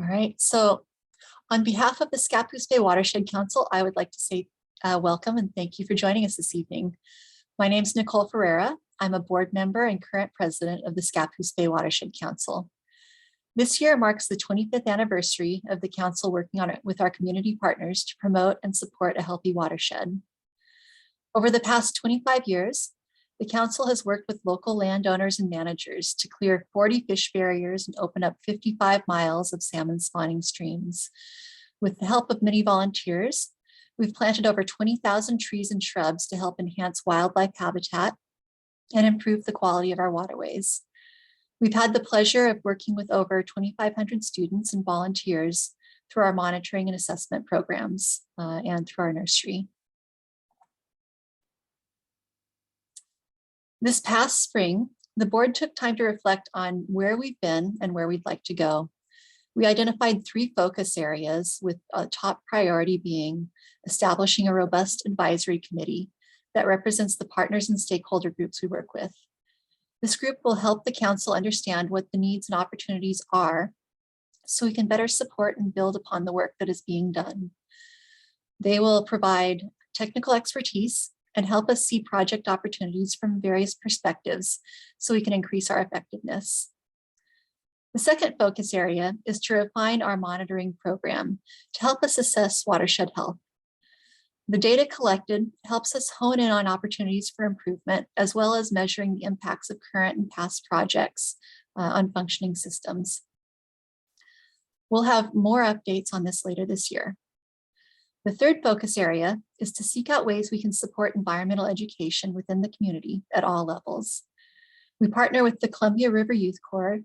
All right, so on behalf of the Scappoose Bay Watershed Council, I would like to say welcome and thank you for joining us this evening. My name is Nicole Ferreira. I'm a board member and current president of the Scappoose Bay Watershed Council. This year marks the 25th anniversary of the council working on it with our community partners to promote and support a healthy watershed. Over the past 25 years, the council has worked with local landowners and managers to clear 40 fish barriers and open up 55 miles of salmon spawning streams. With the help of many volunteers, we've planted over 20,000 trees and shrubs to help enhance wildlife habitat and improve the quality of our waterways. We've had the pleasure of working with over 2,500 students and volunteers through our monitoring and assessment programs and through our nursery. This past spring, the board took time to reflect on where we've been and where we'd like to go. We identified 3 focus areas, with a top priority being establishing a robust advisory committee that represents the partners and stakeholder groups we work with. This group will help the council understand what the needs and opportunities are so we can better support and build upon the work that is being done. They will provide technical expertise and help us see project opportunities from various perspectives so we can increase our effectiveness. The second focus area is to refine our monitoring program to help us assess watershed health. The data collected helps us hone in on opportunities for improvement, as well as measuring the impacts of current and past projects on functioning systems. We'll have more updates on this later this year. The third focus area is to seek out ways we can support environmental education within the community at all levels. We partner with the Columbia River Youth Corps,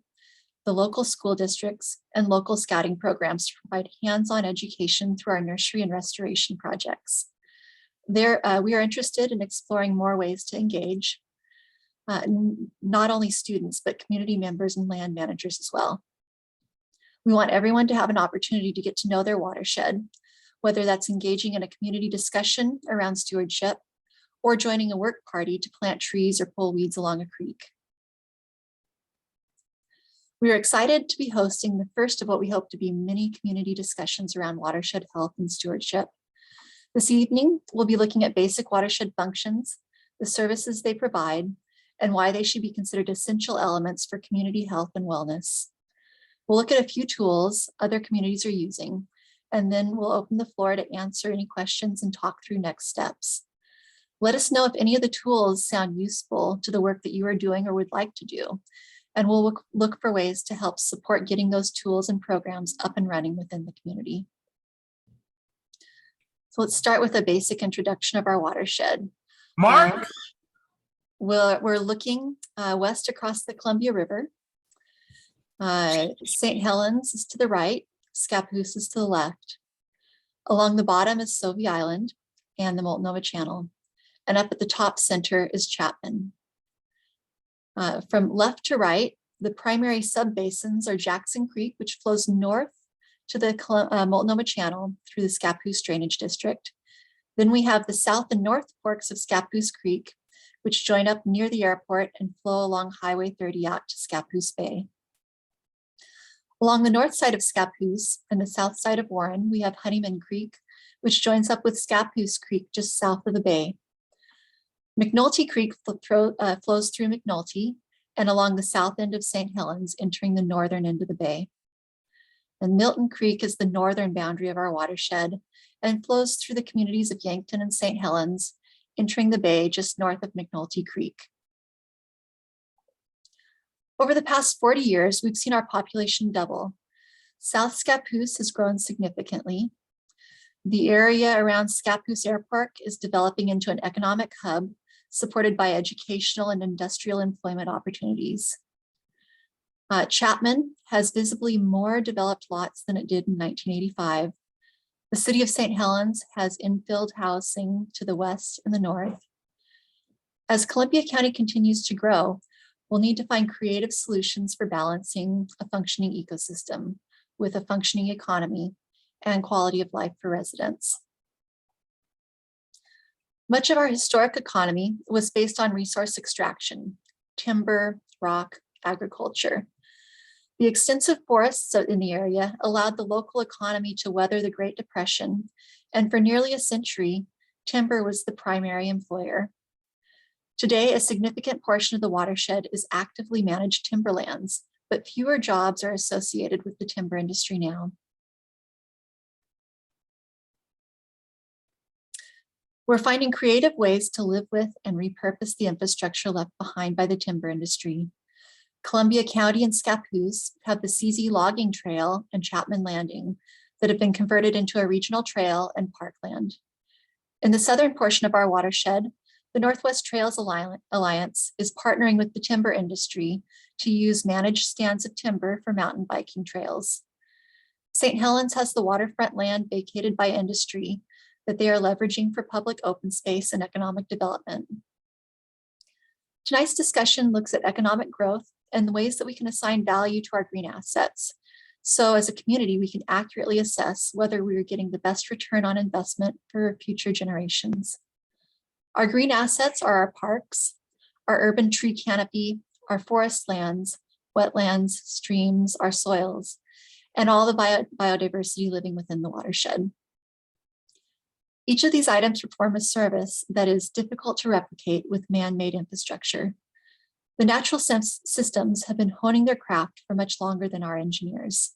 the local school districts, and local scouting programs to provide hands-on education through our nursery and restoration projects. There, we are interested in exploring more ways to engage not only students, but community members and land managers as well. We want everyone to have an opportunity to get to know their watershed, whether that's engaging in a community discussion around stewardship or joining a work party to plant trees or pull weeds along a creek. We are excited to be hosting the first of what we hope to be many community discussions around watershed health and stewardship. This evening, we'll be looking at basic watershed functions, the services they provide, and why they should be considered essential elements for community health and wellness. We'll look at a few tools other communities are using, and then we'll open the floor to answer any questions and talk through next steps. Let us know if any of the tools sound useful to the work that you are doing or would like to do, and we'll look for ways to help support getting those tools and programs up and running within the community. So let's start with a basic introduction of our watershed. Mark? We're looking west across the Columbia River. St. Helens is to the right, Scappoose is to the left. Along the bottom is Sauvie Island and the Multnomah Channel. And up at the top center is Chapman. From left to right, the primary subbasins are Jackson Creek, which flows north to the Multnomah Channel through the Scappoose Drainage District. Then we have the south and north forks of Scappoose Creek, which join up near the airport and flow along Highway 30 out to Scappoose Bay. Along the north side of Scappoose and the south side of Warren, we have Honeyman Creek, which joins up with Scappoose Creek just south of the bay. McNulty Creek flows through McNulty and along the south end of St. Helens, entering the northern end of the bay. And Milton Creek is the northern boundary of our watershed and flows through the communities of Yankton and St. Helens, entering the bay just north of McNulty Creek. Over the past 40 years, we've seen our population double. South Scappoose has grown significantly. The area around Scappoose Airport is developing into an economic hub supported by educational and industrial employment opportunities. Chapman has visibly more developed lots than it did in 1985. The city of St. Helens has infilled housing to the west and the north. As Columbia County continues to grow, we'll need to find creative solutions for balancing a functioning ecosystem with a functioning economy and quality of life for residents. Much of our historic economy was based on resource extraction, timber, rock, agriculture. The extensive forests in the area allowed the local economy to weather the Great Depression, and for nearly a century, timber was the primary employer. Today, a significant portion of the watershed is actively managed timberlands, but fewer jobs are associated with the timber industry now. We're finding creative ways to live with and repurpose the infrastructure left behind by the timber industry. Columbia County and Scappoose have the CZ Logging Trail and Chapman Landing that have been converted into a regional trail and parkland. In the southern portion of our watershed, the Northwest Trails Alliance is partnering with the timber industry to use managed stands of timber for mountain biking trails. St. Helens has the waterfront land vacated by industry that they are leveraging for public open space and economic development. Tonight's discussion looks at economic growth and the ways that we can assign value to our green assets. So as a community, we can accurately assess whether we are getting the best return on investment for future generations. Our green assets are our parks, our urban tree canopy, our forest lands, wetlands, streams, our soils, and all the biodiversity living within the watershed. Each of these items perform a service that is difficult to replicate with man-made infrastructure. The natural systems have been honing their craft for much longer than our engineers.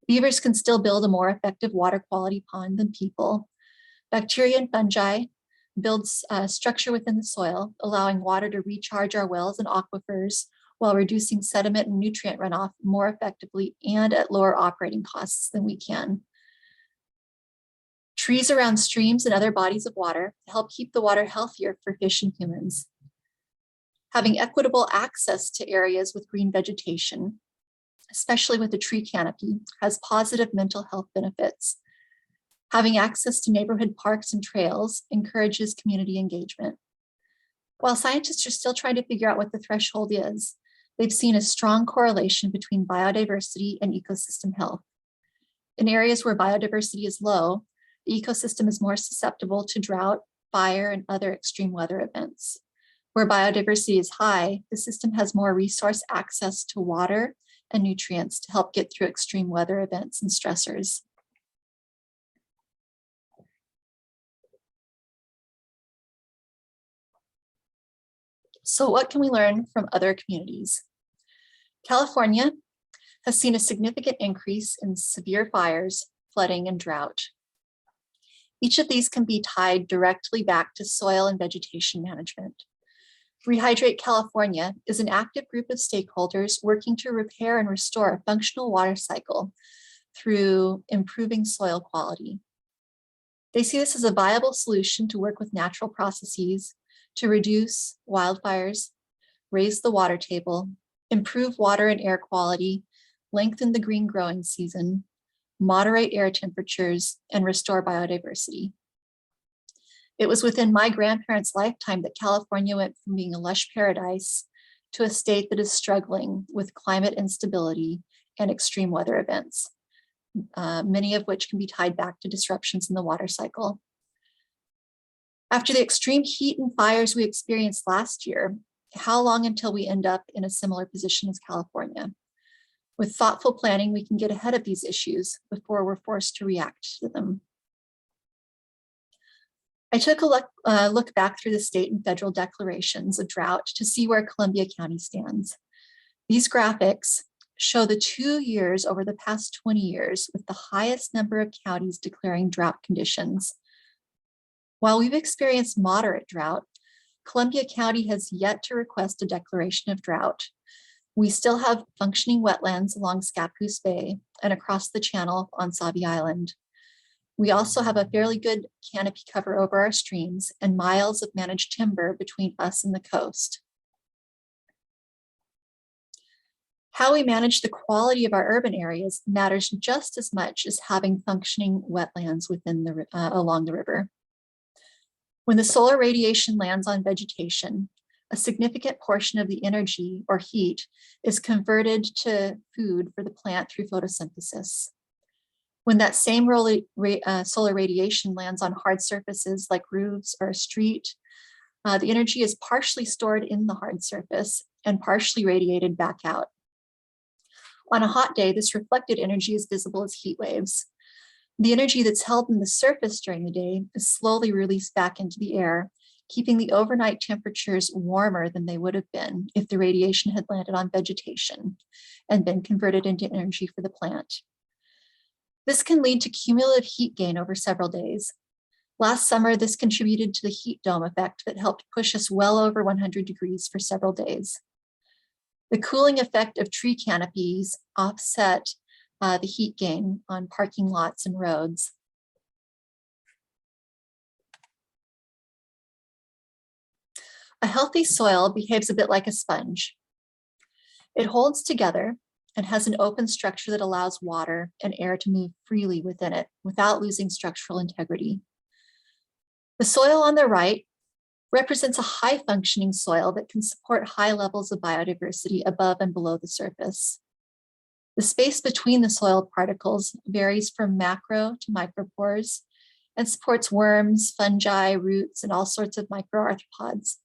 Beavers can still build a more effective water quality pond than people. Bacteria and fungi build structure within the soil, allowing water to recharge our wells and aquifers while reducing sediment and nutrient runoff more effectively and at lower operating costs than we can. Trees around streams and other bodies of water help keep the water healthier for fish and humans. Having equitable access to areas with green vegetation, especially with the tree canopy, has positive mental health benefits. Having access to neighborhood parks and trails encourages community engagement. While scientists are still trying to figure out what the threshold is, they've seen a strong correlation between biodiversity and ecosystem health. In areas where biodiversity is low, the ecosystem is more susceptible to drought, fire, and other extreme weather events. Where biodiversity is high, the system has more resource access to water and nutrients to help get through extreme weather events and stressors. So what can we learn from other communities? California has seen a significant increase in severe fires, flooding, and drought. Each of these can be tied directly back to soil and vegetation management. Rehydrate California is an active group of stakeholders working to repair and restore a functional water cycle through improving soil quality. They see this as a viable solution to work with natural processes to reduce wildfires, raise the water table, improve water and air quality, lengthen the green growing season, moderate air temperatures, and restore biodiversity. It was within my grandparents' lifetime that California went from being a lush paradise to a state that is struggling with climate instability and extreme weather events, many of which can be tied back to disruptions in the water cycle. After the extreme heat and fires we experienced last year, how long until we end up in a similar position as California? With thoughtful planning, we can get ahead of these issues before we're forced to react to them. I took a look back through the state and federal declarations of drought to see where Columbia County stands. These graphics show the 2 years over the past 20 years with the highest number of counties declaring drought conditions. While we've experienced moderate drought, Columbia County has yet to request a declaration of drought. We still have functioning wetlands along Scappoose Bay and across the channel on Sauvie Island. We also have a fairly good canopy cover over our streams and miles of managed timber between us and the coast. How we manage the quality of our urban areas matters just as much as having functioning wetlands within along the river. When the solar radiation lands on vegetation, a significant portion of the energy or heat is converted to food for the plant through photosynthesis. When that same solar radiation lands on hard surfaces like roofs or a street, the energy is partially stored in the hard surface and partially radiated back out. On a hot day, this reflected energy is visible as heat waves. The energy that's held in the surface during the day is slowly released back into the air, keeping the overnight temperatures warmer than they would have been if the radiation had landed on vegetation and been converted into energy for the plant. This can lead to cumulative heat gain over several days. Last summer, this contributed to the heat dome effect that helped push us well over 100 degrees for several days. The cooling effect of tree canopies offset the heat gain on parking lots and roads. A healthy soil behaves a bit like a sponge. It holds together and has an open structure that allows water and air to move freely within it without losing structural integrity. The soil on the right represents a high-functioning soil that can support high levels of biodiversity above and below the surface. The space between the soil particles varies from macro to micropores and supports worms, fungi, roots, and all sorts of microarthropods.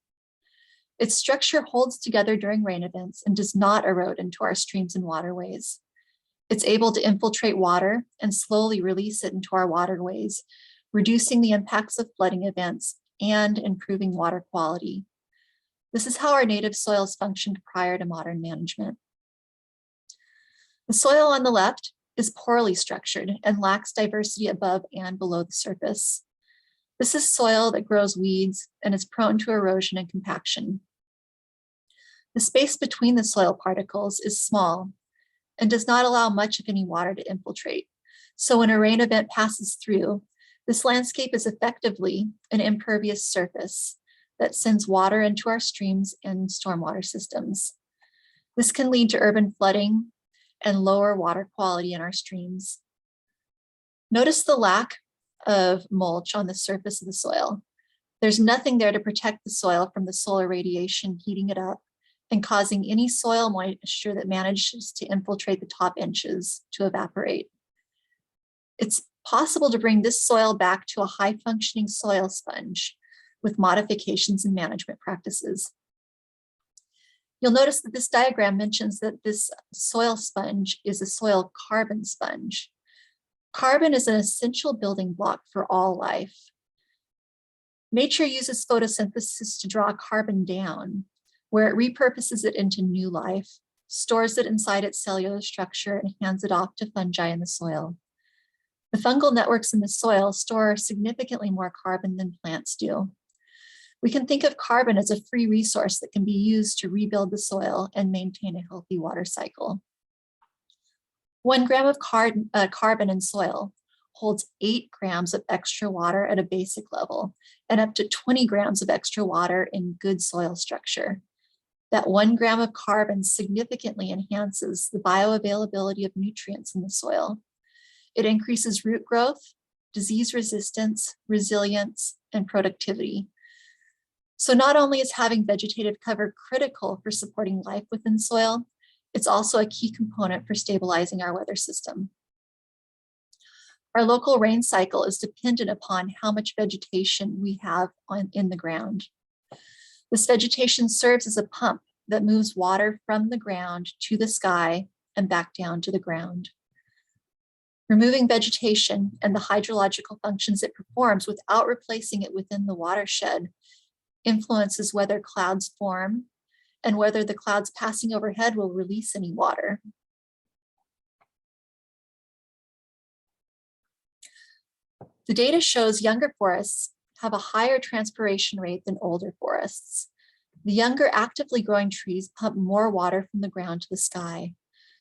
Its structure holds together during rain events and does not erode into our streams and waterways. It's able to infiltrate water and slowly release it into our waterways, reducing the impacts of flooding events and improving water quality. This is how our native soils functioned prior to modern management. The soil on the left is poorly structured and lacks diversity above and below the surface. This is soil that grows weeds and is prone to erosion and compaction. The space between the soil particles is small and does not allow much of any water to infiltrate. So when a rain event passes through, this landscape is effectively an impervious surface that sends water into our streams and stormwater systems. This can lead to urban flooding and lower water quality in our streams. Notice the lack of mulch on the surface of the soil. There's nothing there to protect the soil from the solar radiation heating it up and causing any soil moisture that manages to infiltrate the top inches to evaporate. It's possible to bring this soil back to a high-functioning soil sponge with modifications in management practices. You'll notice that this diagram mentions that this soil sponge is a soil carbon sponge. Carbon is an essential building block for all life. Nature uses photosynthesis to draw carbon down, where it repurposes it into new life, stores it inside its cellular structure, and hands it off to fungi in the soil. The fungal networks in the soil store significantly more carbon than plants do. We can think of carbon as a free resource that can be used to rebuild the soil and maintain a healthy water cycle. 1 gram of carbon in soil holds 8 grams of extra water at a basic level and up to 20 grams of extra water in good soil structure. That 1 gram of carbon significantly enhances the bioavailability of nutrients in the soil. It increases root growth, disease resistance, resilience, and productivity. So not only is having vegetative cover critical for supporting life within soil, it's also a key component for stabilizing our weather system. Our local rain cycle is dependent upon how much vegetation we have in the ground. This vegetation serves as a pump that moves water from the ground to the sky and back down to the ground. Removing vegetation and the hydrological functions it performs without replacing it within the watershed influences whether clouds form and whether the clouds passing overhead will release any water. The data shows younger forests have a higher transpiration rate than older forests. The younger actively growing trees pump more water from the ground to the sky.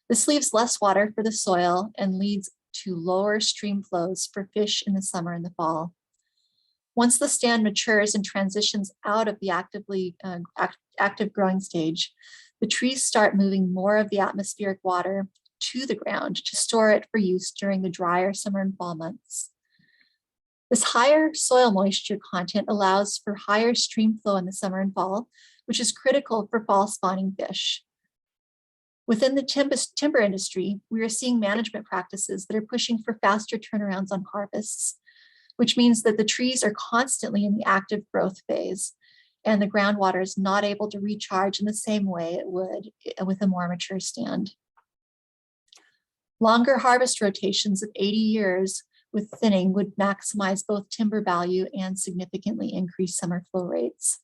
This leaves less water for the soil and leads to lower stream flows for fish in the summer and the fall. Once the stand matures and transitions out of the active growing stage, the trees start moving more of the atmospheric water to the ground to store it for use during the drier summer and fall months. This higher soil moisture content allows for higher stream flow in the summer and fall, which is critical for fall spawning fish. Within the timber industry, we are seeing management practices that are pushing for faster turnarounds on harvests, which means that the trees are constantly in the active growth phase and the groundwater is not able to recharge in the same way it would with a more mature stand. Longer harvest rotations of 80 years with thinning would maximize both timber value and significantly increase summer flow rates.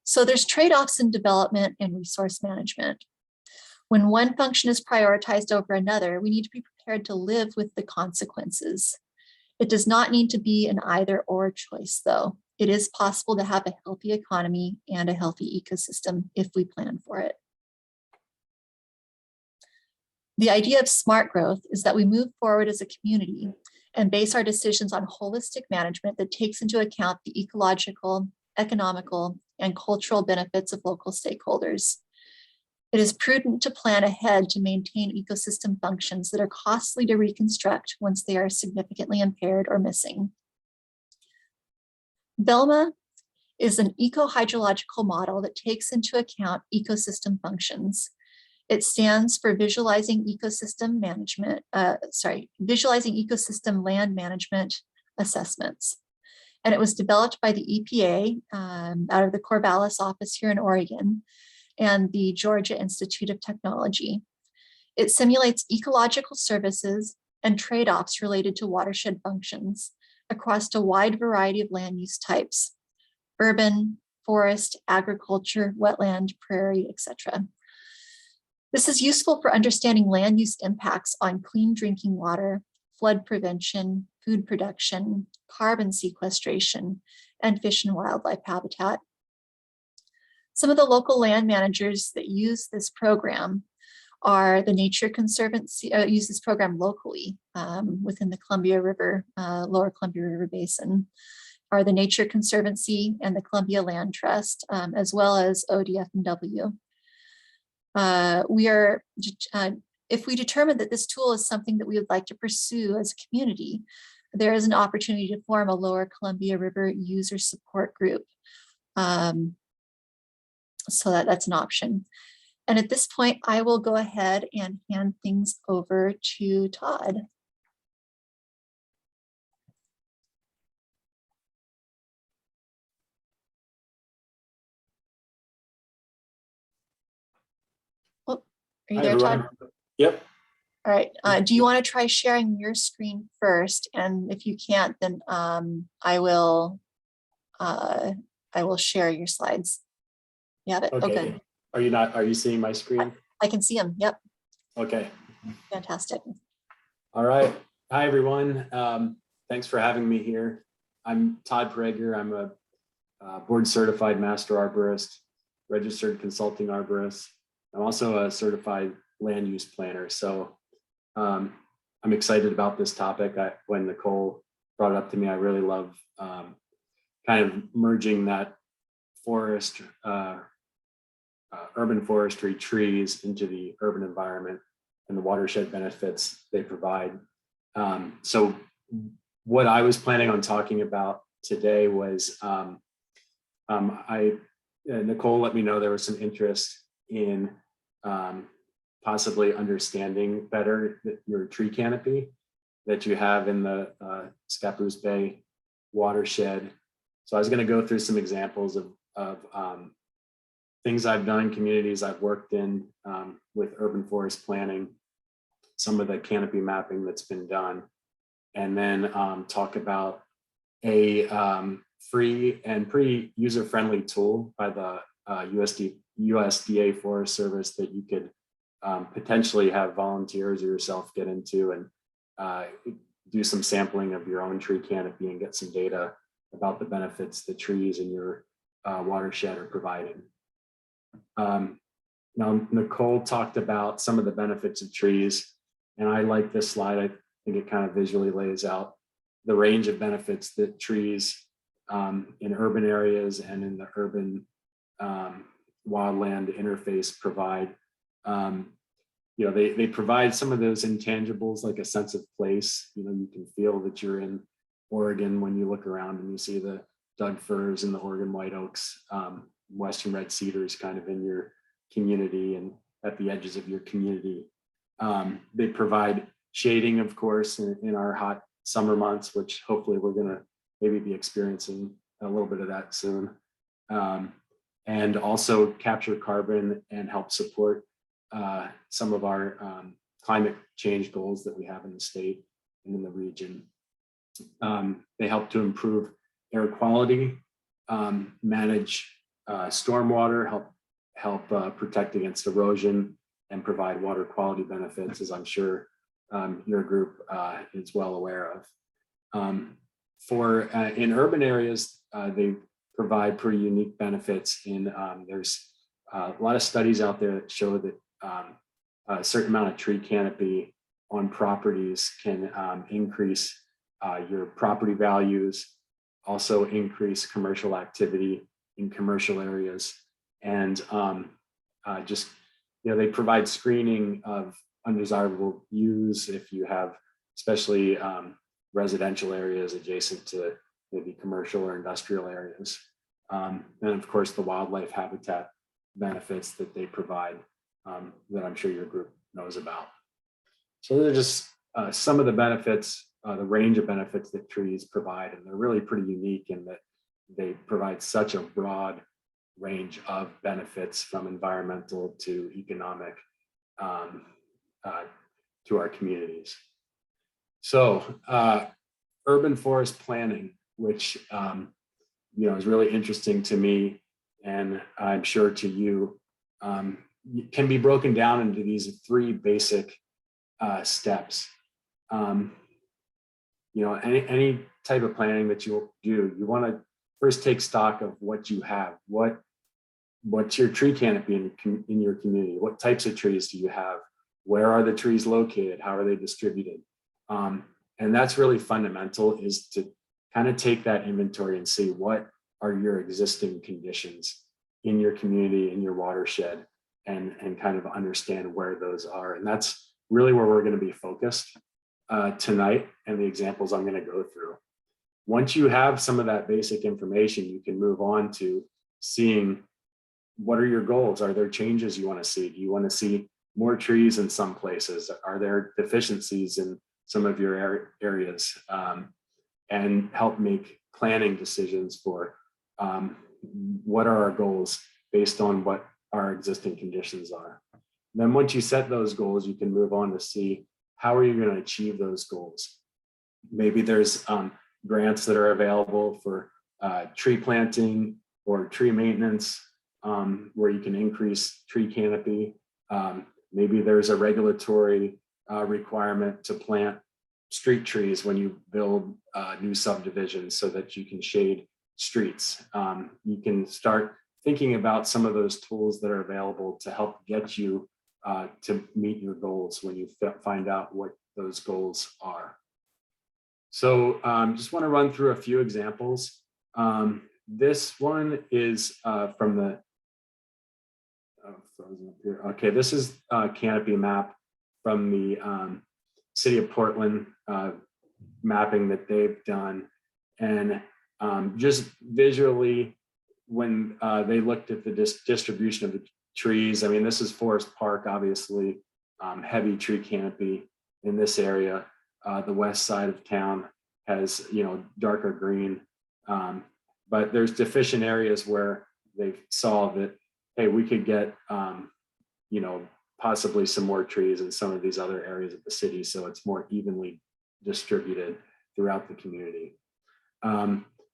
So there's trade-offs in development and resource management. When one function is prioritized over another, we need to be prepared to live with the consequences. It does not need to be an either or choice, though. It is possible to have a healthy economy and a healthy ecosystem if we plan for it. The idea of smart growth is that we move forward as a community and base our decisions on holistic management that takes into account the ecological, economical, and cultural benefits of local stakeholders. It is prudent to plan ahead to maintain ecosystem functions that are costly to reconstruct once they are significantly impaired or missing. BELMA is an eco-hydrological model that takes into account ecosystem functions. It stands for Visualizing Ecosystem Land Management Assessments. And it was developed by the EPA out of the Corvallis office here in Oregon and the Georgia Institute of Technology. It simulates ecological services and trade-offs related to watershed functions across a wide variety of land use types: urban, forest, agriculture, wetland, prairie, etc. This is useful for understanding land use impacts on clean drinking water, flood prevention, food production, carbon sequestration, and fish and wildlife habitat. Some of the local land managers that use this program are the Nature Conservancy, use this program locally within the Columbia River, Lower Columbia River Basin, are the Nature Conservancy and the Columbia Land Trust, as well as ODF&W. If we determine that this tool is something that we would like to pursue as a community, there is an opportunity to form a Lower Columbia River user support group. So that's an option. And at this point, I will go ahead and hand things over to Todd. Oh, are you there, Todd? Yep. All right. Do you want to try sharing your screen first? And if you can't, then I will share your slides. You have it? Okay. Okay. Are you seeing my screen? I can see them. Yep. Okay. Fantastic. All right. Hi, everyone. Thanks for having me here. I'm Todd Prager. I'm a board certified master arborist, registered consulting arborist. I'm also a certified land use planner. So I'm excited about this topic. When Nicole brought it up to me, I really love kind of merging that forest, urban forestry trees into the urban environment and the watershed benefits they provide. So what I was planning on talking about today was, Nicole let me know there was some interest in possibly understanding better your tree canopy that you have in the Scappoose Bay Watershed. So I was going to go through some examples of things I've done in communities I've worked in with urban forest planning, some of the canopy mapping that's been done, and then talk about a free and pretty user-friendly tool by the USDA Forest Service that you could potentially have volunteers or yourself get into and do some sampling of your own tree canopy and get some data about the benefits the trees in your watershed are providing. Now, Nicole talked about some of the benefits of trees, and I like this slide. I think it kind of visually lays out the range of benefits that trees in urban areas and in the urban wildland interface provide. You know, they provide some of those intangibles, like a sense of place. You know, you can feel that you're in Oregon when you look around and you see the Doug firs and the Oregon white oaks, Western red cedars kind of in your community and at the edges of your community. They provide shading, of course, in our hot summer months, which hopefully we're going to maybe be experiencing a little bit of that soon. And also capture carbon and help support some of our climate change goals that we have in the state and in the region. They help to improve air quality, manage stormwater, help protect against erosion, and provide water quality benefits, as I'm sure your group is well aware of. In urban areas, they provide pretty unique benefits. There's a lot of studies out there that show that a certain amount of tree canopy on properties can increase your property values, also increase commercial activity in commercial areas, and they provide screening of undesirable views if you have, especially residential areas adjacent to maybe commercial or industrial areas. And of course, the wildlife habitat benefits that they provide that I'm sure your group knows about. So they're just some of the benefits, the range of benefits that trees provide, and they're really pretty unique in that they provide such a broad range of benefits, from environmental to economic, to our communities. So urban forest planning, which is really interesting to me, and I'm sure to you, can be broken down into these three basic steps. Any type of planning that you do, you want to first take stock of what you have. What's your tree canopy in your community? What types of trees do you have? Where are the trees located? How are they distributed? And that's really fundamental, is to kind of take that inventory and see what are your existing conditions in your community, in your watershed, and kind of understand where those are. And that's really where we're going to be focused tonight, and the examples I'm going to go through. Once you have some of that basic information, you can move on to seeing what are your goals. Are there changes you want to see? Do you want to see more trees in some places? Are there deficiencies in some of your areas? And help make planning decisions for what are our goals based on what our existing conditions are. Then once you set those goals, you can move on to see how are you going to achieve those goals. Maybe there's grants that are available for tree planting or tree maintenance, where you can increase tree canopy. Maybe there's a regulatory requirement to plant street trees when you build new subdivisions so that you can shade streets. You can start thinking about some of those tools that are available to help get you to meet your goals when you find out what those goals are. So just want to run through a few examples. This one is from the, okay, this is a canopy map from the City of Portland mapping that they've done. And just visually, when they looked at the distribution of the trees, I mean, this is Forest Park, obviously, heavy tree canopy in this area. The west side of town has, darker green, but there's deficient areas where they saw that, hey, we could get, possibly some more trees in some of these other areas of the city, so it's more evenly distributed throughout the community.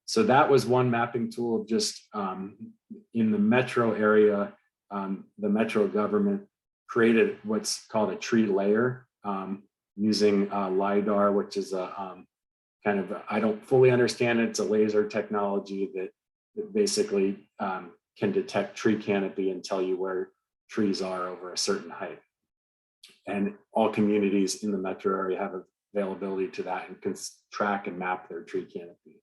So that was one mapping tool. Just in the metro area, the metro government created what's called a tree layer using LiDAR, which is a kind of, I don't fully understand it. It's a laser technology that basically can detect tree canopy and tell you where trees are over a certain height. And all communities in the metro area have availability to that and can track and map their tree canopy.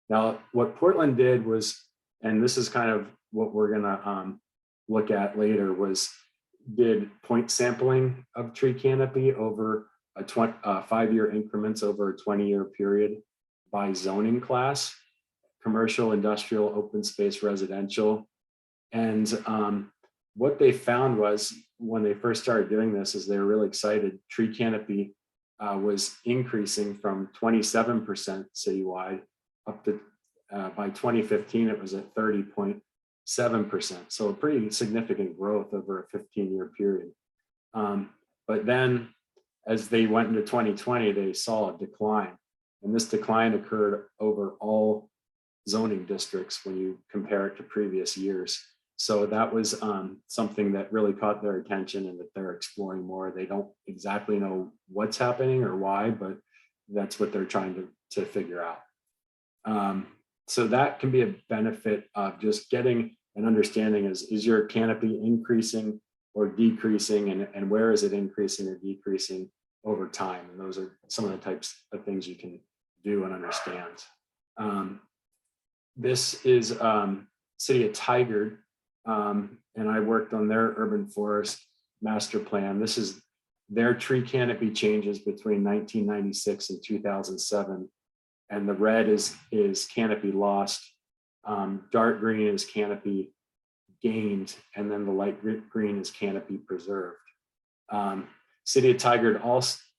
Now, what Portland did was, and this is kind of what we're gonna look at later, was did point sampling of tree canopy over a 5-year increments over a 20-year period by zoning class: commercial, industrial, open space, residential. And what they found was, when they first started doing this, is they were really excited. Tree canopy was increasing from 27% citywide up to, by 2015, it was at 30.6%. 7%. So a pretty significant growth over a 15-year period. But then as they went into 2020, they saw a decline. And this decline occurred over all zoning districts when you compare it to previous years. So that was something that really caught their attention and that they're exploring more. They don't exactly know what's happening or why, but that's what they're trying to figure out. So that can be a benefit of just getting an understanding is your canopy increasing or decreasing, and where is it increasing or decreasing over time? And those are some of the types of things you can do and understand. This is City of Tigard, and I worked on their urban forest master plan. This is their tree canopy changes between 1996 and 2007. And the red is canopy lost, dark green is canopy gained, and then the light green is canopy preserved. City of Tigard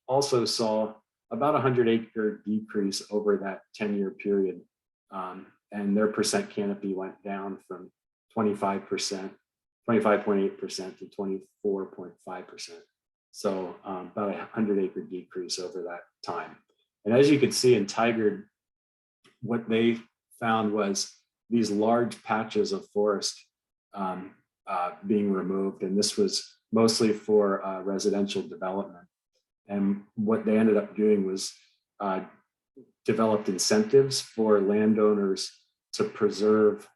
also saw about 100-acre decrease over that 10-year period, and their percent canopy went down from 25.8% to 24.5%. So about a 100-acre decrease over that time. And as you can see in Tigard, what they found was these large patches of forest being removed. And this was mostly for residential development. And what they ended up doing was developed incentives for landowners to preserve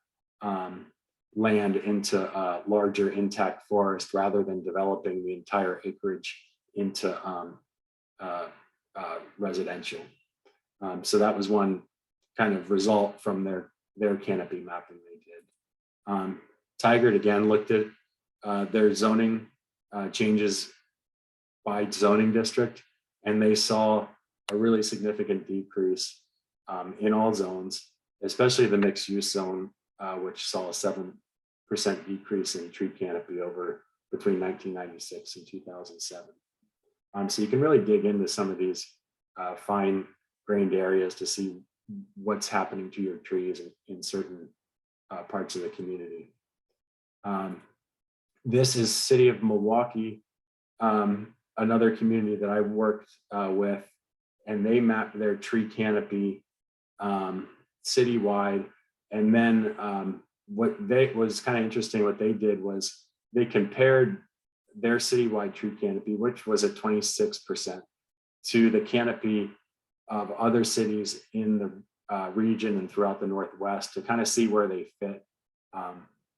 land into larger intact forest rather than developing the entire acreage into residential. So that was one kind of result from their canopy mapping they did. Tigard again looked at their zoning changes by zoning district, and they saw a really significant decrease in all zones, especially the mixed use zone, which saw a 7% decrease in tree canopy over between 1996 and 2007. So you can really dig into some of these fine-grained areas to see what's happening to your trees in certain parts of the community. This is City of Milwaukee, another community that I worked with, and they mapped their tree canopy citywide. And then what was kind of interesting, what they did was they compared their citywide tree canopy, which was at 26%, to the canopy of other cities in the region and throughout the Northwest to kind of see where they fit.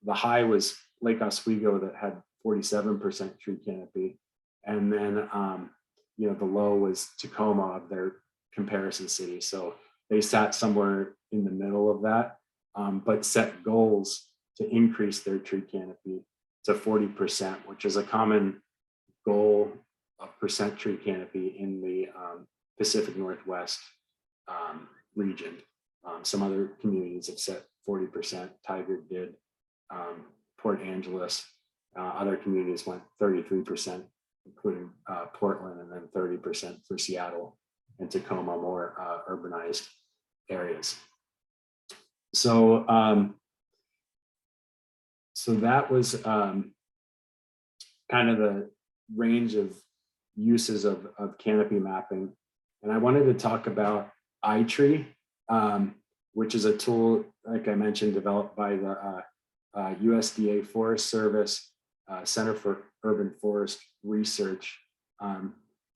The high was Lake Oswego that had 47% tree canopy. And then, the low was Tacoma of their comparison city. So they sat somewhere in the middle of that, but set goals to increase their tree canopy to 40%, which is a common goal of percent tree canopy in the Pacific Northwest region. Some other communities have set 40%. Tigard did. Port Angeles, other communities went 33%, including Portland, and then 30% for Seattle and Tacoma, more urbanized areas. So, so that was kind of the range of uses of canopy mapping. And I wanted to talk about iTree, which is a tool, like I mentioned, developed by the USDA Forest Service, Center for Urban Forest Research.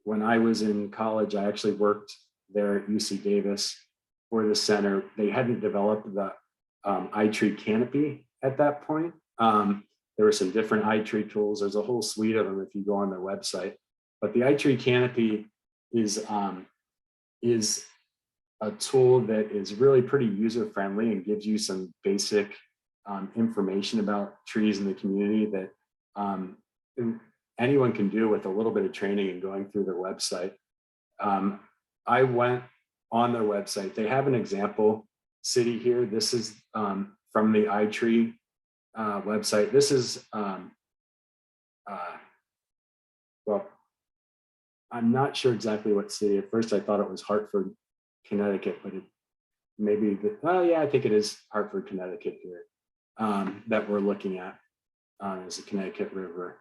When I was in college, I actually worked there at UC Davis for the center. They hadn't developed the iTree canopy at that point. There were some different iTree tools. There's a whole suite of them if you go on their website. But the iTree canopy is a tool that is really pretty user-friendly and gives you some basic information about trees in the community that anyone can do with a little bit of training and going through their website. I went on their website. They have an example city here. This is from the iTree website. This is, well, I'm not sure exactly what city. At first I thought it was Hartford, Connecticut, but it maybe, oh yeah, I think it is Hartford, Connecticut here. that we're looking at is the Connecticut River.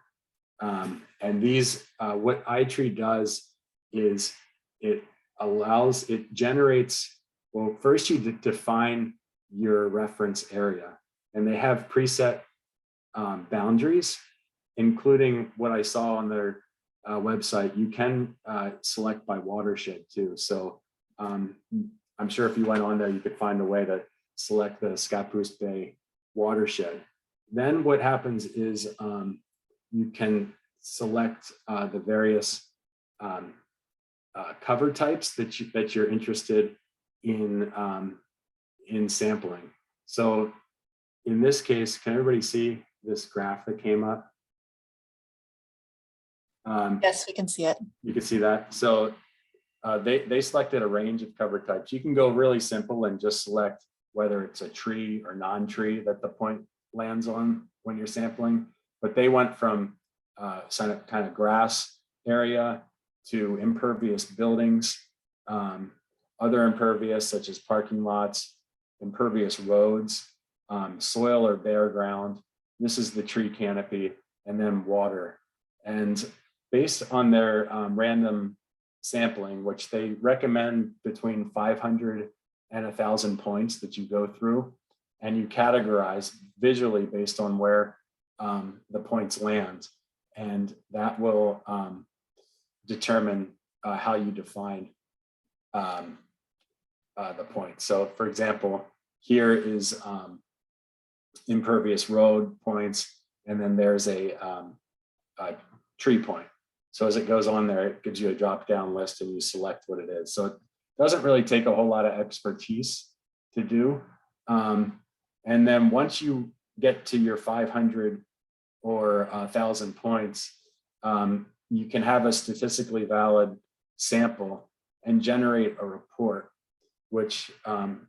And these, what iTree does is it generates, well, first you define your reference area, and they have preset boundaries, including what I saw on their website. You can select by watershed too. So I'm sure if you went on there, you could find a way to select the Scappoose Bay Watershed. Then what happens is you can select the various cover types that you're interested in sampling. So in this case, can everybody see this graph that came up? Yes, we can see it. You can see that. So they selected a range of cover types. You can go really simple and just select whether it's a tree or non-tree that the point lands on when you're sampling. But they went from kind of grass area to impervious buildings, other impervious such as parking lots, impervious roads, soil or bare ground. This is the tree canopy, and then water. And based on their random sampling, which they recommend between 500 and 1,000 points that you go through, and you categorize visually based on where the points land. And that will determine how you define the point. So for example, here is impervious road points, and then there's a tree point. So as it goes on there, it gives you a drop-down list and you select what it is. So it doesn't really take a whole lot of expertise to do. And then once you get to your 500 or 1,000 points, you can have a statistically valid sample and generate a report, which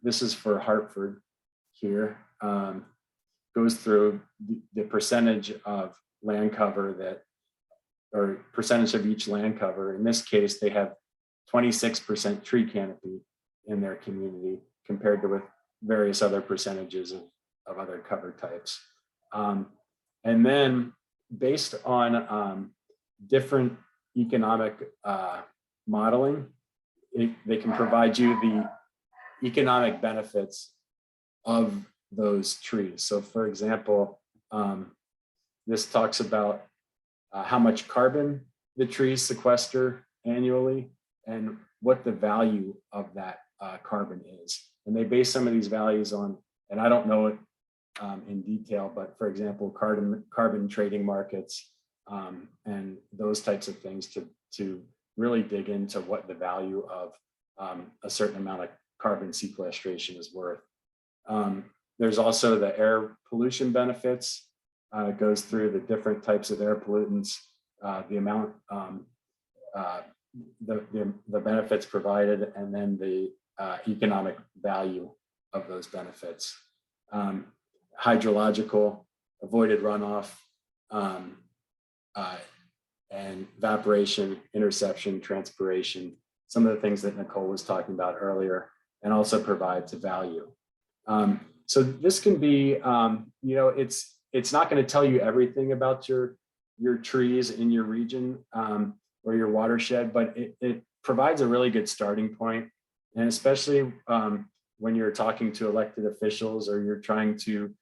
this is for Hartford here, goes through the percentage of land cover that, or percentage of each land cover. In this case, they have 26% tree canopy in their community compared to with various other percentages of other cover types. And then based on different economic modeling, they can provide you the economic benefits of those trees. So for example, this talks about how much carbon the trees sequester annually and what the value of that carbon is. And they base some of these values on, and I don't know it in detail, but for example, carbon trading markets and those types of things to really dig into what the value of a certain amount of carbon sequestration is worth. There's also the air pollution benefits. It goes through the different types of air pollutants, the amount, the benefits provided, and then the economic value of those benefits. Hydrological, avoided runoff, and evaporation, interception, transpiration, some of the things that Nicole was talking about earlier, and also provides a value. So this can be, you know, it's not going to tell you everything about your trees in your region or your watershed, but it provides a really good starting point. And especially when you're talking to elected officials or you're trying to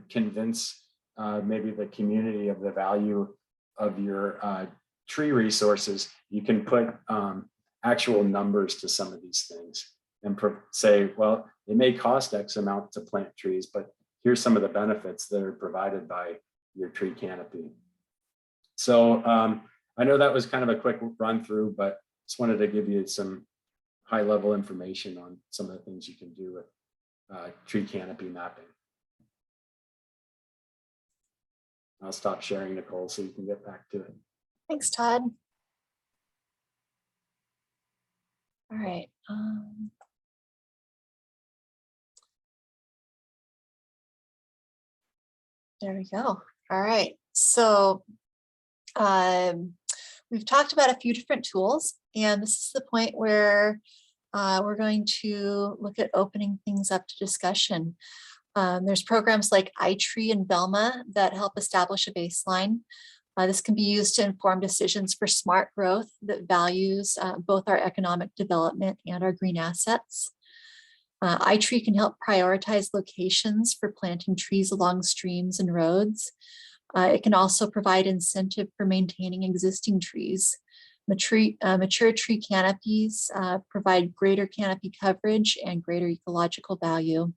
convince maybe the community of the value of your tree resources, you can put actual numbers to some of these things and say, well, it may cost X amount to plant trees, but here's some of the benefits that are provided by your tree canopy. So I know that was kind of a quick run through, but just wanted to give you some high level information on some of the things you can do with tree canopy mapping. I'll stop sharing, Nicole, so you can get back to it. Thanks, Todd. All right. There we go. All right. So we've talked about a few different tools, and this is the point where we're going to look at opening things up to discussion. There's programs like iTree and Velma that help establish a baseline. This can be used to inform decisions for smart growth that values both our economic development and our green assets. iTree can help prioritize locations for planting trees along streams and roads. It can also provide incentive for maintaining existing trees. Mature tree canopies provide greater canopy coverage and greater ecological value.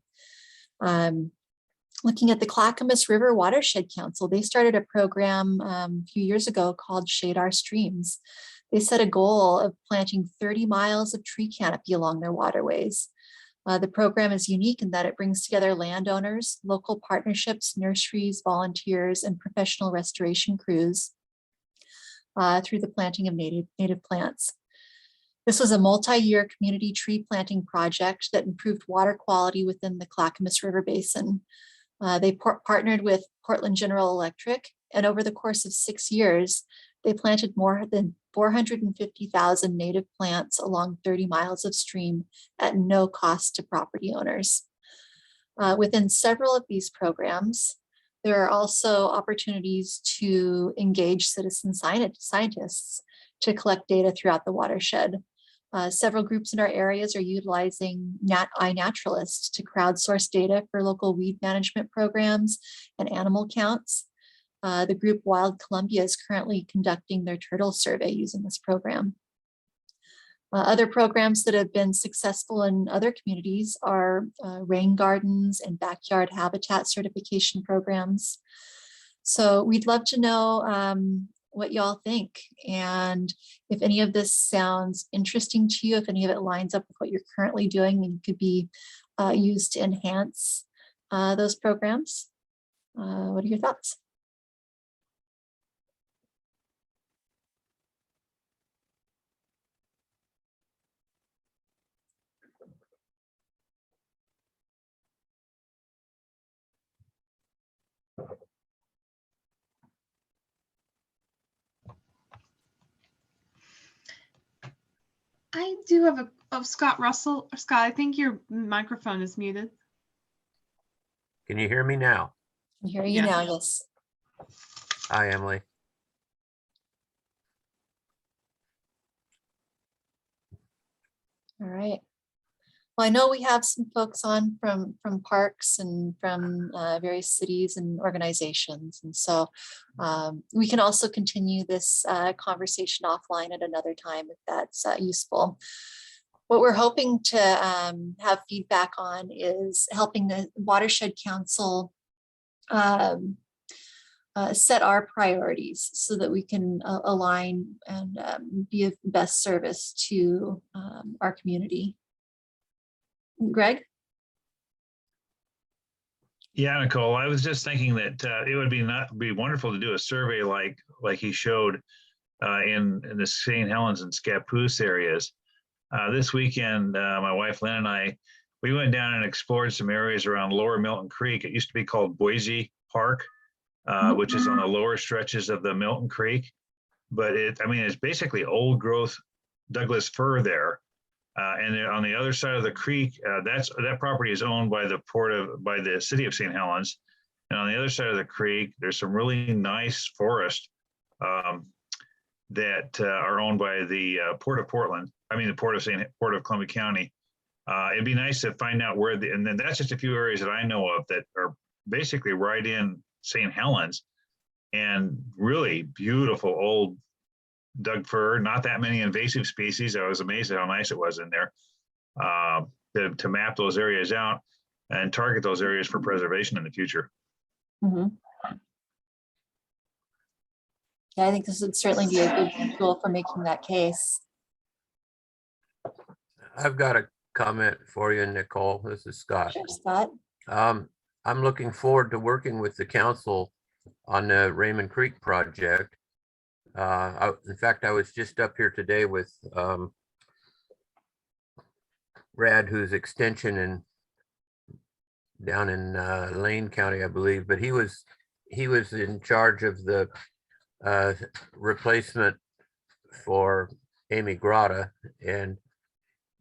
Looking at the Clackamas River Watershed Council, they started a program a few years ago called Shade Our Streams. They set a goal of planting 30 miles of tree canopy along their waterways. The program is unique in that it brings together landowners, local partnerships, nurseries, volunteers, and professional restoration crews through the planting of native plants. This was a multi-year community tree planting project that improved water quality within the Clackamas River Basin. They partnered with Portland General Electric, and over the course of 6 years, they planted more than 450,000 native plants along 30 miles of stream at no cost to property owners. Within several of these programs, there are also opportunities to engage citizen scientists to collect data throughout the watershed. Several groups in our areas are utilizing iNaturalist to crowdsource data for local weed management programs and animal counts. The group Wild Columbia is currently conducting their turtle survey using this program. Other programs that have been successful in other communities are rain gardens and backyard habitat certification programs. So we'd love to know what y'all think, and if any of this sounds interesting to you, if any of it lines up with what you're currently doing and could be used to enhance those programs. What are your thoughts? I do have Scott Russell. Scott, I think your microphone is muted. Can you hear me now? I hear you now, yes. Hi, Emily. All right. Well, I know we have some folks on from parks and from various cities and organizations. And so we can also continue this conversation offline at another time if that's useful. What we're hoping to have feedback on is helping the Watershed Council set our priorities so that we can align and be of best service to our community. Greg? Yeah, Nicole, I was just thinking that it would be wonderful to do a survey like he showed in the St. Helens and Scappoose areas. This weekend, my wife Lynn and we went down and explored some areas around Lower Milton Creek. It used to be called Boise Park, which is on the lower stretches of the Milton Creek. But it's basically old growth Douglas fir there. And on the other side of the creek, that property is owned by the city of St. Helens. And on the other side of the creek, there's some really nice forest that are owned by the Port of Portland. The Port of Columbia County. It'd be nice to find out where and then that's just a few areas that I know of that are basically right in St. Helens, and really beautiful old Doug fir, not that many invasive species. I was amazed at how nice it was in there to map those areas out and target those areas for preservation in the future. Mm-hmm. Yeah, I think this would certainly be a good tool for making that case. I've got a comment for you, Nicole. This is Scott. Sure, Scott. I'm looking forward to working with the council on the Raymond Creek project. In fact, I was just up here today with Brad, who's extension down in Lane County, I believe, but he was in charge of the replacement for Amy Grotta, and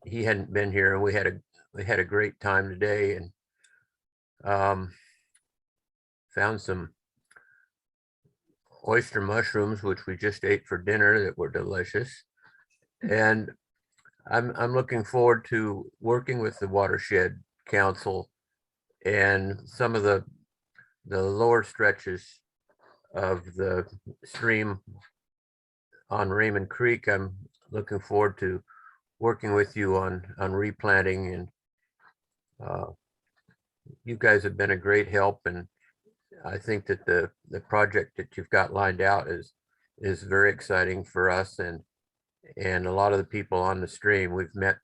he hadn't been here, and we had a great time today. And Found some oyster mushrooms, which we just ate for dinner, that were delicious. And I'm looking forward to working with the Watershed Council and some of the lower stretches of the stream on Raymond Creek. I'm looking forward to working with you on replanting, and you guys have been a great help, and I think that the project that you've got lined out is very exciting for us and a lot of the people on the stream. We've met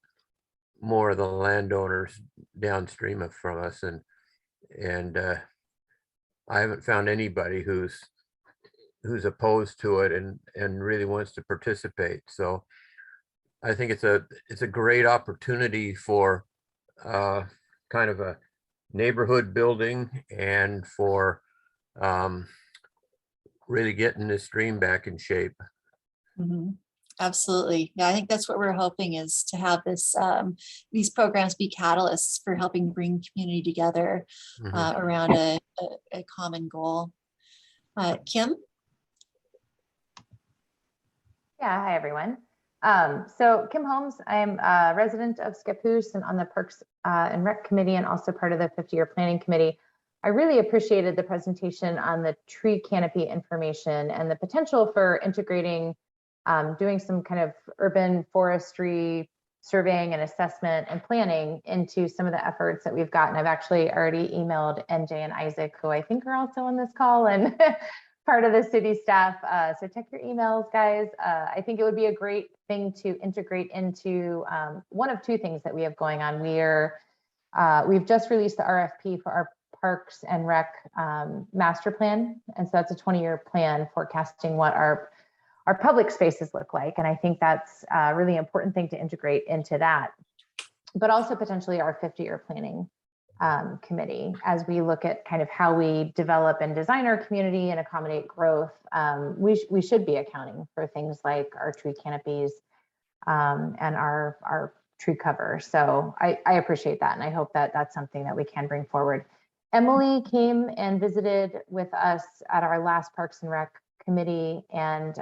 more of the landowners downstream from us, and I haven't found anybody who's opposed to it and really wants to participate. So I think it's a great opportunity for kind of a neighborhood building and for really getting the stream back in shape. Mhm. Absolutely. Yeah, I think that's what we're hoping, is to have this these programs be catalysts for helping bring community together around a common goal. Kim? Yeah, hi everyone. So Kim Holmes, I'm a resident of Scappoose and on the Parks and Rec Committee, and also part of the 50-year planning committee. I really appreciated the presentation on the tree canopy information and the potential for integrating, doing some kind of urban forestry surveying and assessment and planning into some of the efforts that we've gotten. I've actually already emailed NJ and Isaac, who I think are also on this call and part of the city staff. So check your emails, guys. I think it would be a great thing to integrate into one of two things that we have going on. We've just released the RFP for our Parks and Rec master plan. And so that's a 20-year plan forecasting what our public spaces look like. And I think that's a really important thing to integrate into that, but also potentially our 50-year planning committee, as we look at kind of how we develop and design our community and accommodate growth. We should be accounting for things like our tree canopies and our tree cover. So I appreciate that. And I hope that that's something that we can bring forward. Emily came and visited with us at our last Parks and Rec committee. And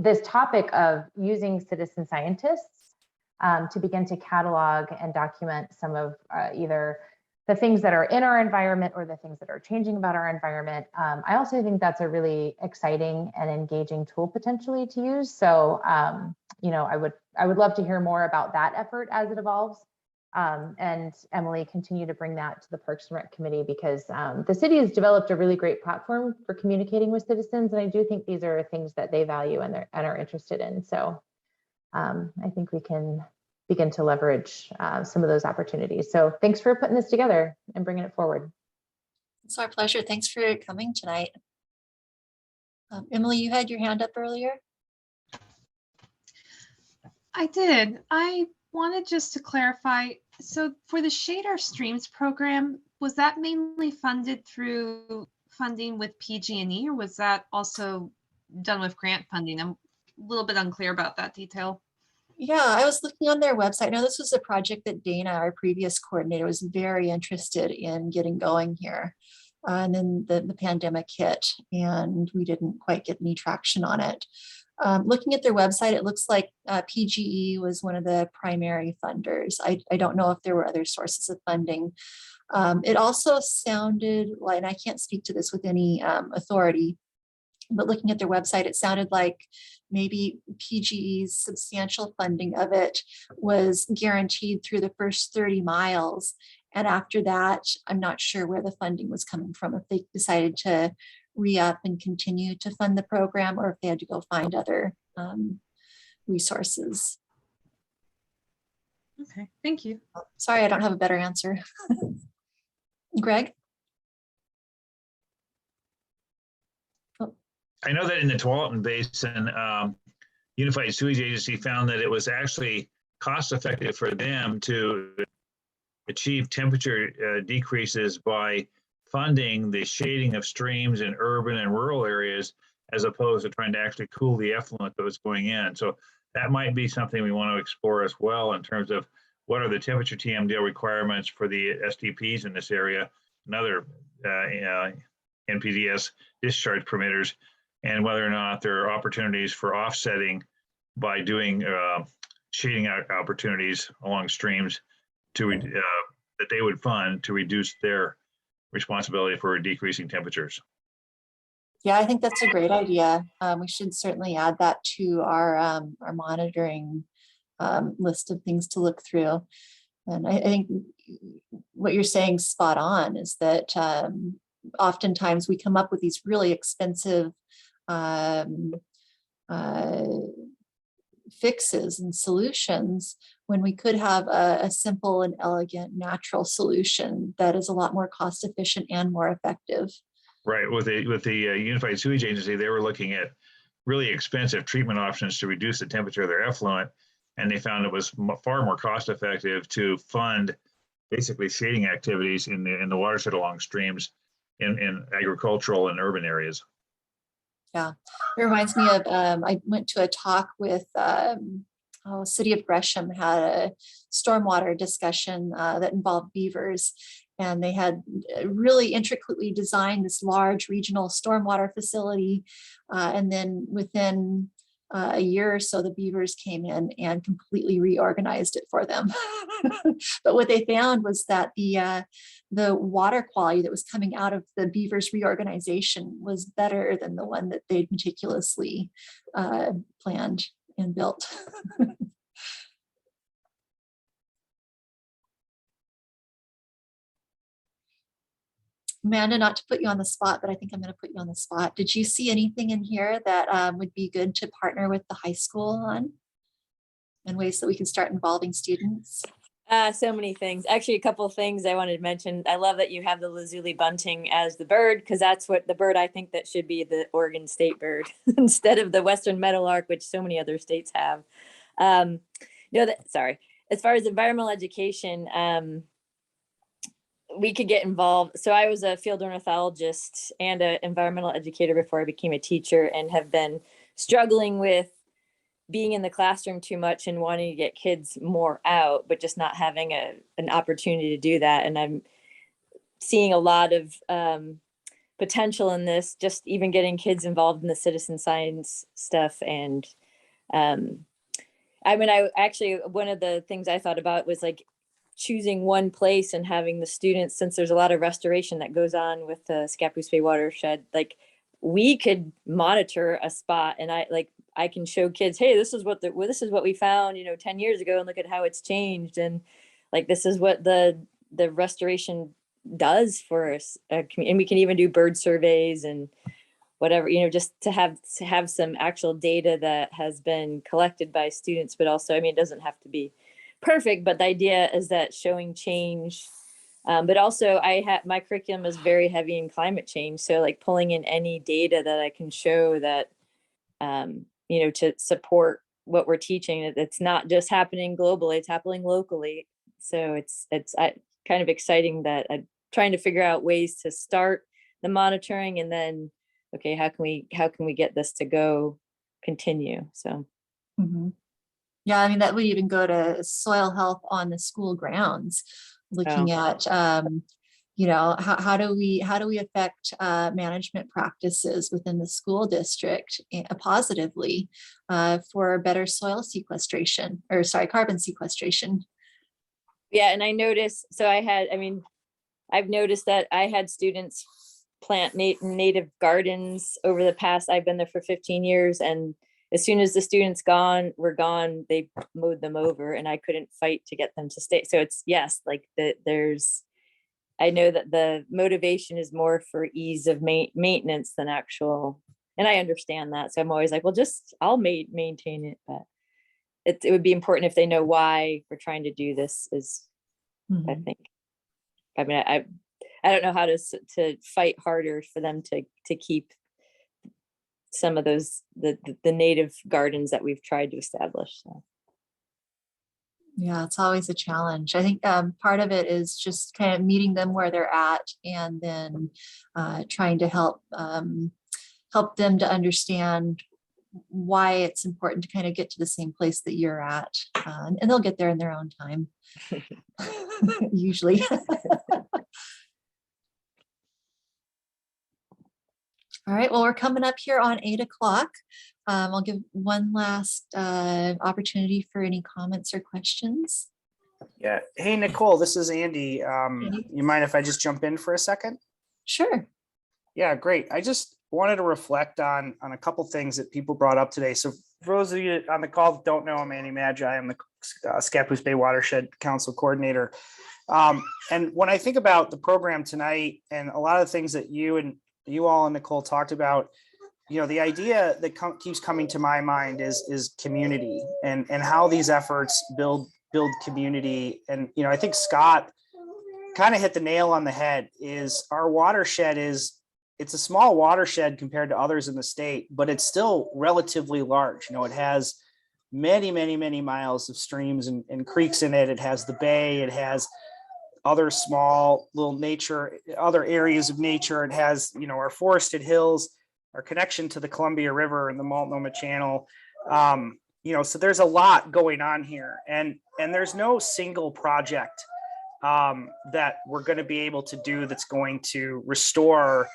this topic of using citizen scientists to begin to catalog and document some of either the things that are in our environment or the things that are changing about our environment. I also think that's a really exciting and engaging tool potentially to use. So, you know, I would love to hear more about that effort as it evolves. And Emily, continue to bring that to the Parks and Rec Committee, because the city has developed a really great platform for communicating with citizens. And I do think these are things that they value and are interested in. So I think we can begin to leverage some of those opportunities. So thanks for putting this together and bringing it forward. It's our pleasure. Thanks for coming tonight. Emily, you had your hand up earlier. I did. I wanted just to clarify. So for the Shade Our Streams program, was that mainly funded through funding with PG&E, or was that also done with grant funding? I'm a little bit unclear about that detail. Yeah, I was looking on their website. Now, this was a project that Dana, our previous coordinator, was very interested in getting going here. And then the pandemic hit and we didn't quite get any traction on it. Looking at their website, it looks like PGE was one of the primary funders. I don't know if there were other sources of funding. It also sounded like, and I can't speak to this with any authority, but looking at their website, it sounded like maybe PGE's substantial funding of it was guaranteed through the first 30 miles. And after that, I'm not sure where the funding was coming from, if they decided to re-up and continue to fund the program, or if they had to go find other resources. Okay, thank you. Sorry, I don't have a better answer. Greg? I know that in the Tualatin Basin, Unified Sewage Agency found that it was actually cost effective for them to achieve temperature decreases by funding the shading of streams in urban and rural areas, as opposed to trying to actually cool the effluent that was going in. So that might be something we want to explore as well, in terms of what are the temperature TMDL requirements for the STPs in this area, another NPDS discharge permitters, and whether or not there are opportunities for offsetting by doing shading out opportunities along streams to that they would fund to reduce their responsibility for decreasing temperatures. Yeah, I think that's a great idea. We should certainly add that to our monitoring list of things to look through. And I think what you're saying spot on is that oftentimes we come up with these really expensive fixes and solutions when we could have a simple and elegant natural solution that is a lot more cost efficient and more effective. Right, with the Unified Sewage Agency, they were looking at really expensive treatment options to reduce the temperature of their effluent, and they found it was far more cost effective to fund basically shading activities in the watershed along streams in agricultural and urban areas. Yeah, it reminds me of, I went to a talk with City of Gresham had a stormwater discussion that involved beavers. And they had really intricately designed this large regional stormwater facility. And then within a year or so, the beavers came in and completely reorganized it for them. But what they found was that the water quality that was coming out of the beavers reorganization was better than the one that they'd meticulously planned and built. Amanda, not to put you on the spot, but I think I'm going to put you on the spot. Did you see anything in here that would be good to partner with the high school on, and ways that we can start involving students? So many things. Actually, a couple of things I wanted to mention. I love that you have the lazuli bunting as the bird, because that's what the bird I think that should be the Oregon state bird instead of the Western meadowlark, which so many other states have. Sorry. As far as environmental education, we could get involved. So I was a field ornithologist and an environmental educator before I became a teacher, and have been struggling with being in the classroom too much and wanting to get kids more out, but just not having an opportunity to do that. And I'm seeing a lot of potential in this, just even getting kids involved in the citizen science stuff. And one of the things I thought about was like choosing one place and having the students, since there's a lot of restoration that goes on with the Scappoose Bay Watershed, like we could monitor a spot, and I can show kids, hey, this is what we found, 10 years ago, and look at how it's changed. And like, this is what the restoration does for us. And we can even do bird surveys and whatever, just to have some actual data that has been collected by students, but also, it doesn't have to be perfect, but the idea is that showing change. But also my curriculum is very heavy in climate change. So like pulling in any data that I can show that, to support what we're teaching, it's not just happening globally, it's happening locally. So it's kind of exciting that I'm trying to figure out ways to start the monitoring, and then, okay, how can we get this to continue? So. Mm-hmm. Yeah, that would even go to soil health on the school grounds, looking at, how do we affect management practices within the school district positively for better soil sequestration, carbon sequestration. Yeah, and I noticed, I've noticed that I had students plant native gardens over the past, I've been there for 15 years, and as soon as the students were gone, they mowed them over, and I couldn't fight to get them to stay. So it's, yes, like I know that the motivation is more for ease of maintenance than actual, and I understand that. So I'm always like, well, I'll maintain it, but it would be important if they know why we're trying to do this I think, I don't know how to fight harder for them to keep some of those, the native gardens that we've tried to establish. So. Yeah, it's always a challenge. I think part of it is just kind of meeting them where they're at, and then trying to help them to understand why it's important to kind of get to the same place that you're at, and they'll get there in their own time, usually. All right, well, we're coming up here on 8 o'clock. I'll give one last opportunity for any comments or questions. Yeah. Hey, Nicole, this is Andy. You mind if I just jump in for a second? Sure. Yeah, great. I just wanted to reflect on a couple things that people brought up today. So for those of you on the call that don't know, I'm Andy Magi. I'm the Scappoose Bay Watershed Council Coordinator. And when I think about the program tonight and a lot of the things that you all and Nicole talked about, you know, the idea that keeps coming to my mind is community and how these efforts build community. And, you know, I think Scott kind of hit the nail on the head. Is our watershed it's a small watershed compared to others in the state, but it's still relatively large. You know, it has many, many, many miles of streams and creeks in it. It has the bay, it has other small little other areas of nature. It has, you know, our forested hills, our connection to the Columbia River and the Multnomah Channel. You know, so there's a lot going on here, and there's no single project that we're going to be able to do that's going to restore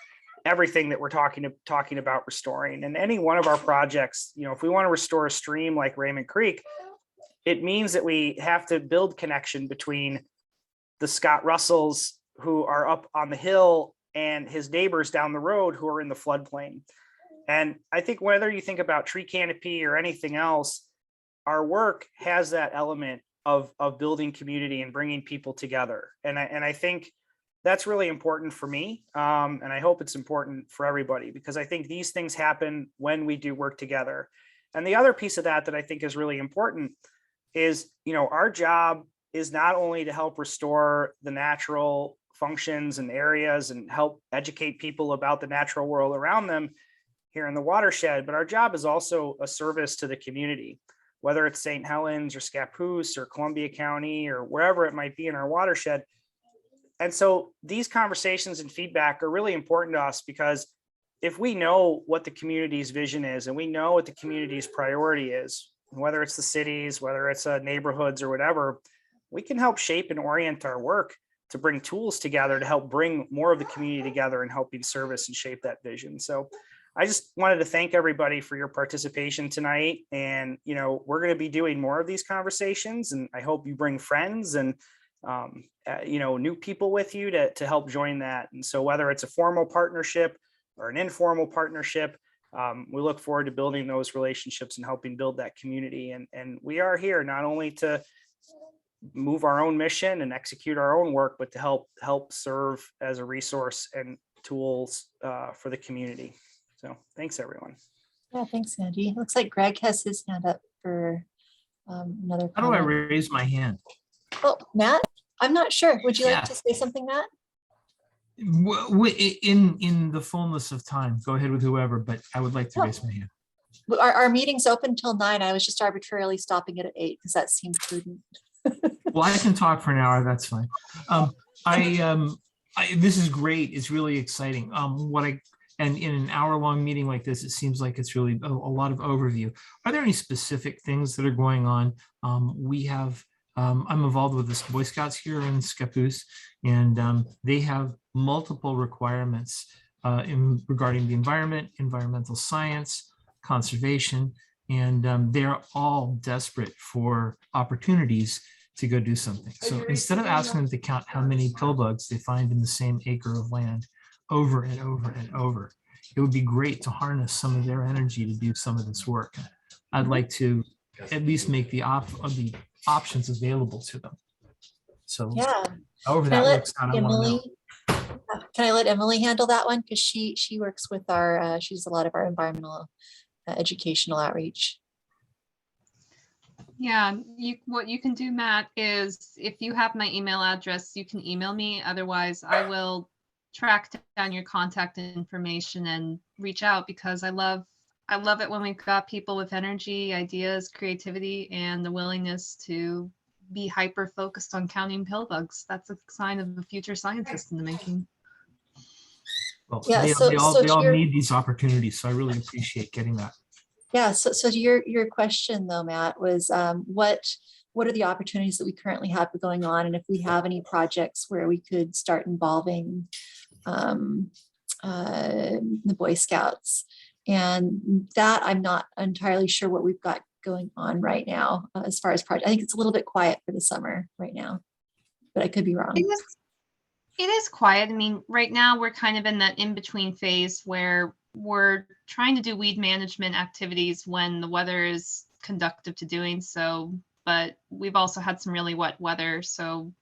everything that we're talking about restoring. And any one of our projects, you know, if we want to restore a stream like Raymond Creek, it means that we have to build connection between the Scott Russells who are up on the hill and his neighbors down the road who are in the floodplain. And I think whether you think about tree canopy or anything else, our work has that element of building community and bringing people together. And I think that's really important for me. And I hope it's important for everybody, because I think these things happen when we do work together. And the other piece of that I think is really important is, you know, our job is not only to help restore the natural functions and areas and help educate people about the natural world around them here in the watershed, but our job is also a service to the community, whether it's St. Helens or Scappoose or Columbia County or wherever it might be in our watershed. And so these conversations and feedback are really important to us, because if we know what the community's vision is and we know what the community's priority is, whether it's the cities, whether it's neighborhoods or whatever, we can help shape and orient our work to bring tools together to help bring more of the community together and helping service and shape that vision. So I just wanted to thank everybody for your participation tonight. And, you know, we're going to be doing more of these conversations, and I hope you bring friends and, you know, new people with you to help join that. And so whether it's a formal partnership or an informal partnership, we look forward to building those relationships and helping build that community. And we are here not only to move our own mission and execute our own work, but to help serve as a resource and tools for the community. So thanks, everyone. Yeah, thanks, Andy. Looks like Greg has his hand up for another comment. How do I raise my hand? Oh, Matt, I'm not sure. Would you like to say something, Matt? In the fullness of time, go ahead with whoever, but I would like to raise my hand. Our meeting's open till 9. I was just arbitrarily stopping it at 8 because that seemed prudent. Well, I can talk for an hour. That's fine. This is great. It's really exciting. And in an hour-long meeting like this, it seems like it's really a lot of overview. Are there any specific things that are going on? I'm involved with the Boy Scouts here in Scappoose, and they have multiple requirements regarding the environment, environmental science, conservation, and they're all desperate for opportunities to go do something. So instead of asking them to count how many pill bugs they find in the same acre of land over and over and over, it would be great to harness some of their energy to do some of this work. I'd like to at least make the options available to them. So yeah, however that works, I don't want to know. Can I let Emily handle that one? Because she works with she does a lot of our environmental educational outreach. Yeah, what you can do, Matt, is if you have my email address, you can email me. Otherwise, I will track down your contact information and reach out, because I love it when we've got people with energy, ideas, creativity, and the willingness to be hyper focused on counting pill bugs. That's a sign of a future scientist in the making. Well, yeah, they all need these opportunities, so I really appreciate getting that. Yeah, so to your question though, Matt, was what are the opportunities that we currently have going on, and if we have any projects where we could start involving the Boy Scouts. And that I'm not entirely sure what we've got going on right now as far as project. I think it's a little bit quiet for the summer right now, but I could be wrong. It is quiet. I mean, right now we're kind of in that in-between phase where we're trying to do weed management activities when the weather is conducive to doing so, but we've also had some really wet weather. So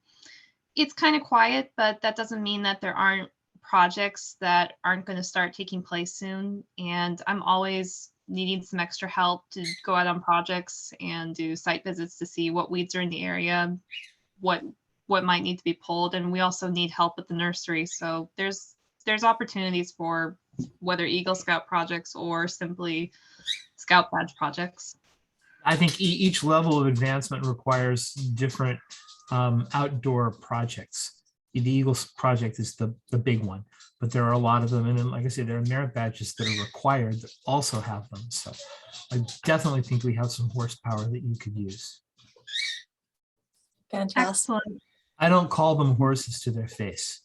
it's kind of quiet, but that doesn't mean that there aren't projects that aren't going to start taking place soon. And I'm always needing some extra help to go out on projects and do site visits to see what weeds are in the area, what might need to be pulled. And we also need help at the nursery. So there's opportunities for whether Eagle Scout projects or simply Scout Badge projects. I think each level of advancement requires different outdoor projects. The Eagles project is the big one, but there are a lot of them. And then, like I said, there are merit badges that are required that also have them. So I definitely think we have some horsepower that you could use. Fantastic. Excellent. I don't call them horses to their face.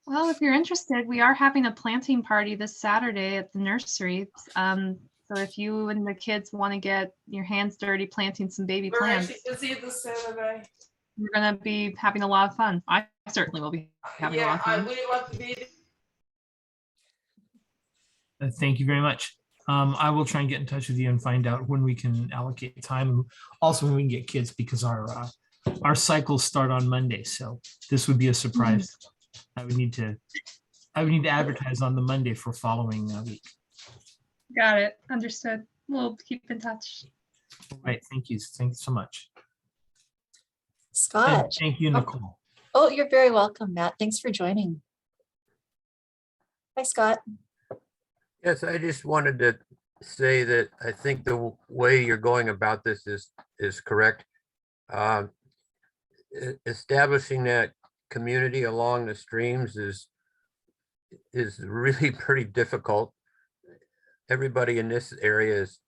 Well, if you're interested, we are having a planting party this Saturday at the nursery. So if you and the kids want to get your hands dirty planting some baby plants, this Saturday. we're going to be having a lot of fun. I certainly will be having a lot of fun. We'd love to be. Thank you very much. I will try and get in touch with you and find out when we can allocate time, and also when we can get kids, because our cycles start on Monday. So this would be a surprise. I would need to advertise on the Monday for following week. Got it. Understood. We'll keep in touch. All right. Thank you. Thanks so much. Scott. And thank you, Nicole. Oh, you're very welcome, Matt. Thanks for joining. Hi, Scott. Yes, I just wanted to say that I think the way you're going about this is correct. Establishing that community along the streams is really pretty difficult. Everybody in this area is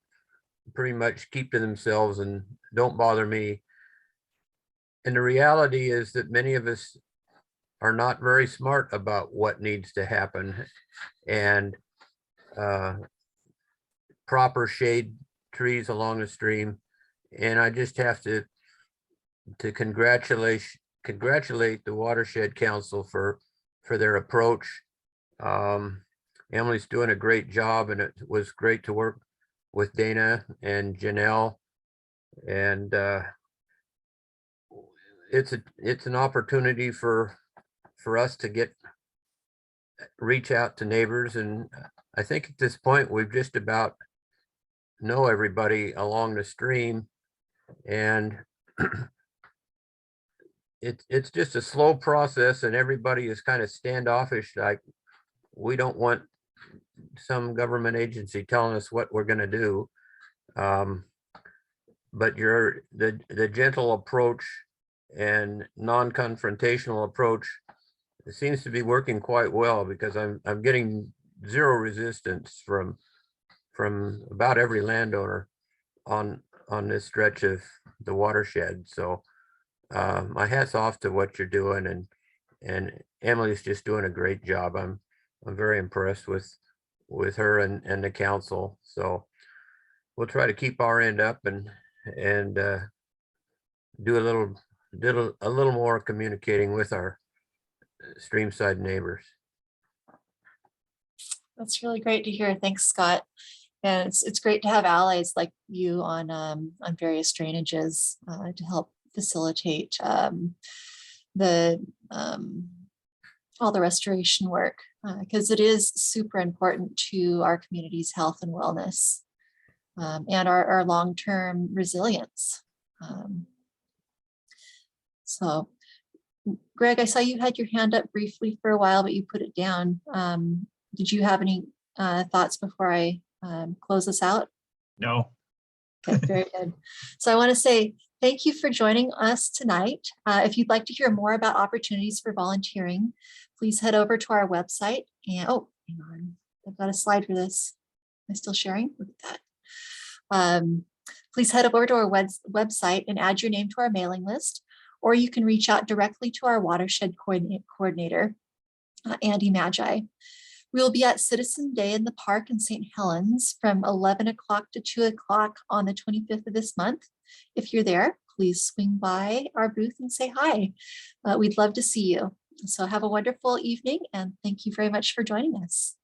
pretty much keep to themselves and don't bother me. And the reality is that many of us are not very smart about what needs to happen, and proper shade trees along the stream. And I just have to congratulate the Watershed Council for their approach. Emily's doing a great job, and it was great to work with Dana and Janelle. And it's an opportunity for us to reach out to neighbors. And I think at this point we've just about know everybody along the stream, and it's just a slow process, and everybody is kind of standoffish, like we don't want some government agency telling us what we're going to do. But the gentle approach and non-confrontational approach, it seems to be working quite well, because I'm getting zero resistance from about every landowner on this stretch of the watershed. So my hat's off to what you're doing, and Emily's just doing a great job. I'm very impressed with her and the council. So we'll try to keep our end up and do a little more communicating with our streamside neighbors. That's really great to hear. Thanks, Scott. And it's great to have allies like you on various drainages to help facilitate all the restoration work, because it is super important to our community's health and wellness, and our long-term resilience. So, Greg, I saw you had your hand up briefly for a while, but you put it down. Did you have any thoughts before I close this out? No. Okay, very good. So I want to say thank you for joining us tonight. If you'd like to hear more about opportunities for volunteering, please head over to our website. And oh, hang on, I've got a slide for this. Am I still sharing? Look at that. Please head over to our website and add your name to our mailing list, or you can reach out directly to our watershed coordinator, Andy Magi. We'll be at Citizen Day in the park in St. Helens from 11 o'clock to 2 o'clock on the 25th of this month. If you're there, please swing by our booth and say hi. We'd love to see you. So have a wonderful evening and thank you very much for joining us.